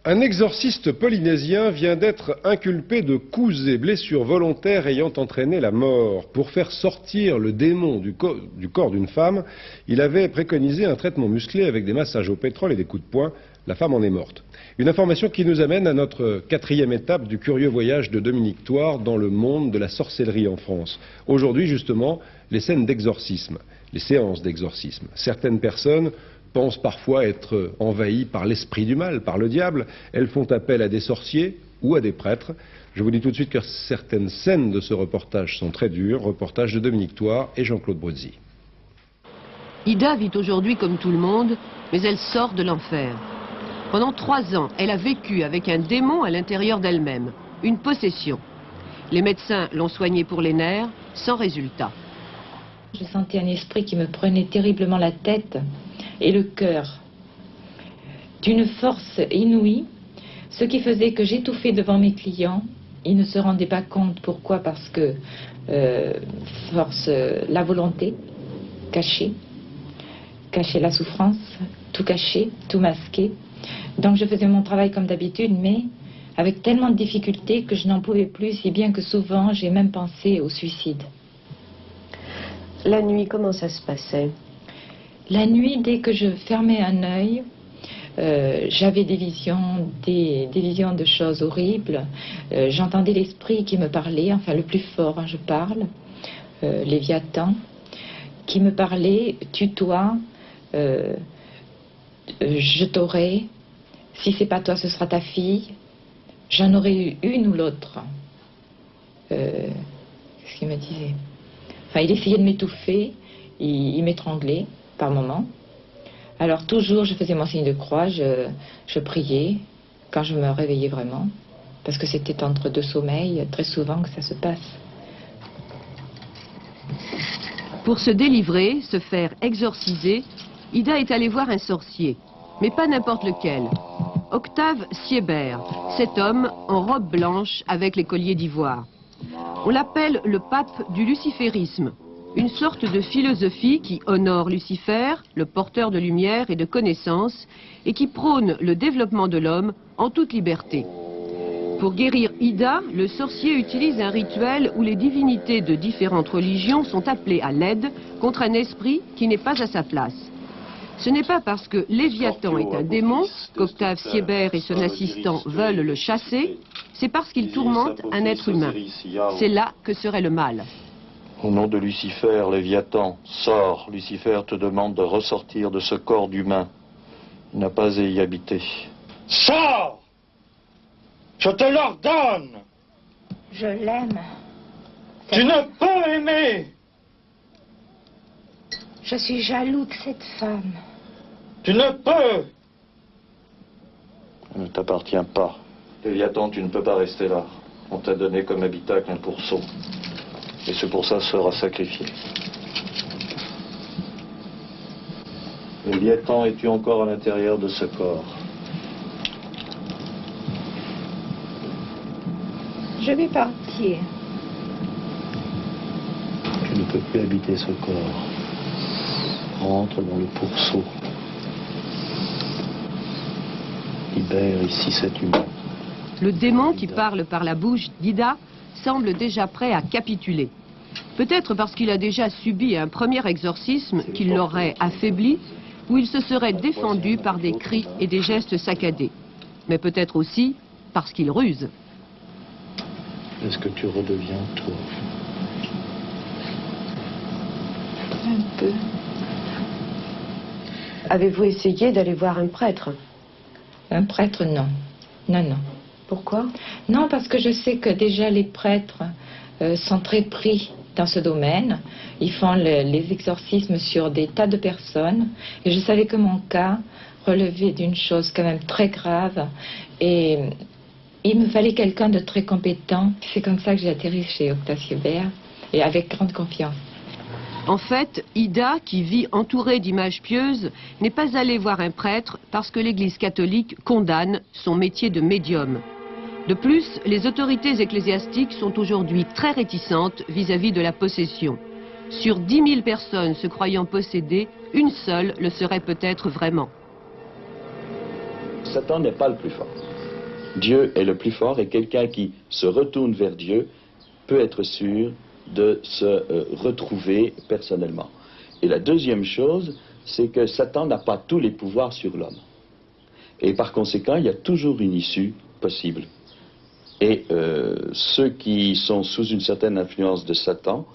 Un exorciste polynésien vient d'être inculpé de coups et blessures volontaires ayant entraîné la mort. Pour faire sortir le démon du corps d'une femme, il avait préconisé un traitement musclé avec des massages au pétrole et des coups de poing. La femme en est morte. Une information qui nous amène à notre 4e étape du curieux voyage de Dominique Thouard dans le monde de la sorcellerie en France. Aujourd'hui, justement, les scènes d'exorcisme, les séances d'exorcisme. Certaines personnes pensent parfois être envahies par l'esprit du mal, par le diable. Elles font appel à des sorciers ou à des prêtres. Je vous dis tout de suite que certaines scènes de ce reportage sont très dures. Reportage de Dominique Thouard et Jean-Claude Brozzi. Ida vit aujourd'hui comme tout le monde, mais elle sort de l'enfer. Pendant 3 ans, elle a vécu avec un démon à l'intérieur d'elle-même, une possession. Les médecins l'ont soignée pour les nerfs, sans résultat. Je sentais un esprit qui me prenait terriblement la tête et le cœur, d'une force inouïe, ce qui faisait que j'étouffais devant mes clients. Ils ne se rendaient pas compte. Pourquoi? Parce que la volonté, cacher la souffrance, tout cacher, tout masquer. Donc je faisais mon travail comme d'habitude, mais avec tellement de difficultés que je n'en pouvais plus, si bien que souvent j'ai même pensé au suicide. La nuit, comment ça se passait? La nuit, dès que je fermais un œil, j'avais des visions de choses horribles. J'entendais l'esprit qui me parlait, enfin le plus fort, hein, je parle, Léviathan, qui me parlait, tue-toi, je t'aurai, si c'est pas toi, ce sera ta fille, j'en aurais eu une ou l'autre. Qu'est-ce qu'il me disait? Enfin, il essayait de m'étouffer, il m'étranglait par moments. Alors toujours, je faisais mon signe de croix, je priais quand je me réveillais vraiment, parce que c'était entre 2 sommeils, très souvent que ça se passe. Pour se délivrer, se faire exorciser, Ida est allée voir un sorcier, mais pas n'importe lequel. Octave Siebert, cet homme en robe blanche avec les colliers d'ivoire. On l'appelle le pape du luciférisme, une sorte de philosophie qui honore Lucifer, le porteur de lumière et de connaissance, et qui prône le développement de l'homme en toute liberté. Pour guérir Ida, le sorcier utilise un rituel où les divinités de différentes religions sont appelées à l'aide contre un esprit qui n'est pas à sa place. Ce n'est pas parce que Léviathan est un démon qu'Octave Siebert et son assistant veulent le chasser, c'est parce qu'il tourmente un être humain. C'est là que serait le mal. Au nom de Lucifer, Léviathan, sors. Lucifer te demande de ressortir de ce corps d'humain. Il n'a pas à y habiter. Sors! Je te l'ordonne! Je l'aime. Tu ne peux aimer! Je suis jaloux de cette femme. Tu ne peux! Elle ne t'appartient pas. Léviathan, tu ne peux pas rester là. On t'a donné comme habitacle un pourceau. Et ce pourceau sera sacrifié. Léviathan, es-tu encore à l'intérieur de ce corps? Je vais partir. Tu ne peux plus habiter ce corps. Rentre dans le pourceau. Libère ici cet humain. Le démon qui parle par la bouche d'Ida semble déjà prêt à capituler. Peut-être parce qu'il a déjà subi un premier exorcisme qui l'aurait affaibli, ou il se serait défendu par des cris et des gestes saccadés. Mais peut-être aussi parce qu'il ruse. Est-ce que tu redeviens toi? Un peu. Avez-vous essayé d'aller voir un prêtre? Un prêtre, non. Non, non. Pourquoi? Non, parce que je sais que déjà les prêtres sont très pris dans ce domaine. Ils font les exorcismes sur des tas de personnes. Et je savais que mon cas relevait d'une chose quand même très grave. Et il me fallait quelqu'un de très compétent. C'est comme ça que j'ai atterri chez Octave Siebert, et avec grande confiance. En fait, Ida, qui vit entourée d'images pieuses, n'est pas allée voir un prêtre parce que l'Église catholique condamne son métier de médium. De plus, les autorités ecclésiastiques sont aujourd'hui très réticentes vis-à-vis de la possession. Sur 10 000 personnes se croyant possédées, une seule le serait peut-être vraiment. Satan n'est pas le plus fort. Dieu est le plus fort et quelqu'un qui se retourne vers Dieu peut être sûr de se retrouver personnellement. Et la deuxième chose, c'est que Satan n'a pas tous les pouvoirs sur l'homme. Et par conséquent, il y a toujours une issue possible. Et ceux qui sont sous une certaine influence de Satan,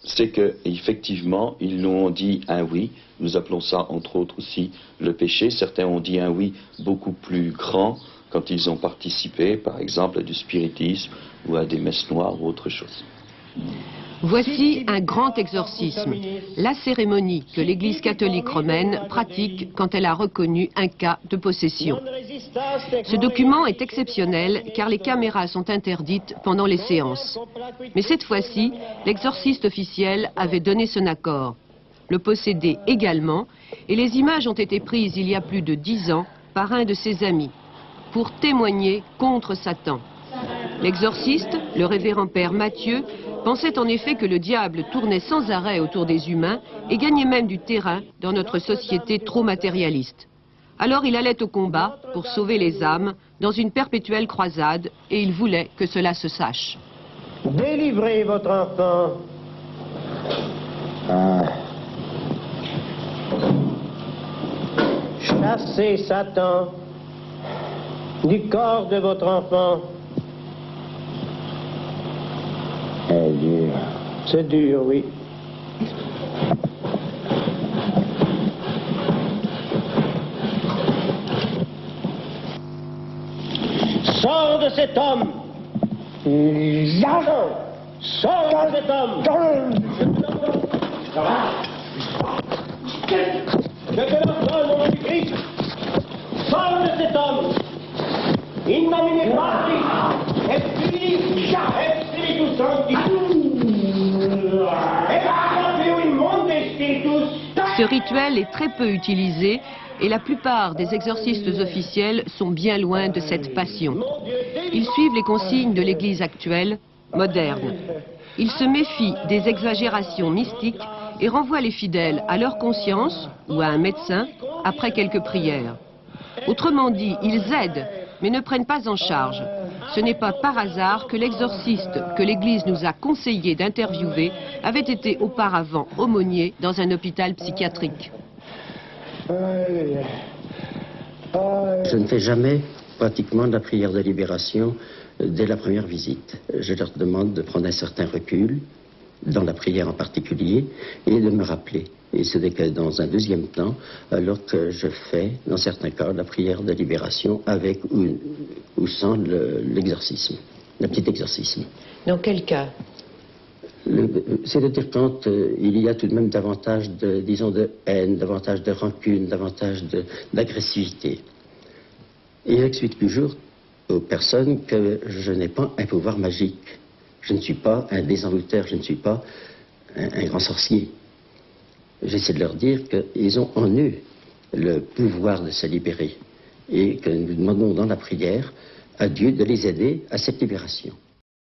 c'est qu'effectivement, ils nous ont dit un oui. Nous appelons ça, entre autres aussi, le péché. Certains ont dit un oui beaucoup plus grand quand ils ont participé, par exemple, à du spiritisme ou à des messes noires ou autre chose. Voici un grand exorcisme, la cérémonie que l'Église catholique romaine pratique quand elle a reconnu un cas de possession. Ce document est exceptionnel car les caméras sont interdites pendant les séances. Mais cette fois-ci, l'exorciste officiel avait donné son accord, le possédé également, et les images ont été prises il y a plus de 10 ans par un de ses amis, pour témoigner contre Satan. L'exorciste, le révérend père Mathieu, pensait en effet que le diable tournait sans arrêt autour des humains et gagnait même du terrain dans notre société trop matérialiste. Alors il allait au combat pour sauver les âmes dans une perpétuelle croisade et il voulait que cela se sache. Délivrez votre enfant. Chassez Satan du corps de votre enfant. C'est dur. C'est dur, oui. Sors de cet homme. Sors de cet homme. Je te l'ordonne au nom du Christ. Sors de cet homme. In nomine Patris et Filii et Spiritus Sancti. Ce rituel est très peu utilisé et la plupart des exorcistes officiels sont bien loin de cette passion. Ils suivent les consignes de l'Église actuelle, moderne. Ils se méfient des exagérations mystiques et renvoient les fidèles à leur conscience ou à un médecin après quelques prières. Autrement dit, ils aident, mais ne prennent pas en charge. Ce n'est pas par hasard que l'exorciste que l'Église nous a conseillé d'interviewer avait été auparavant aumônier dans un hôpital psychiatrique. Je ne fais jamais pratiquement de la prière de libération dès la première visite. Je leur demande de prendre un certain recul, dans la prière en particulier, et de me rappeler. Et ce n'est que dans un deuxième temps, alors que je fais, dans certains cas, la prière de libération avec ou sans l'exorcisme, le petit exorcisme. Dans quel cas? C'est-à-dire quand il y a tout de même davantage de, disons, de haine, davantage de rancune, davantage d'agressivité. Et j'explique toujours aux personnes que je n'ai pas un pouvoir magique. Je ne suis pas un désenvoûteur, je ne suis pas un grand sorcier. J'essaie de leur dire qu'ils ont en eux le pouvoir de se libérer et que nous demandons dans la prière à Dieu de les aider à cette libération.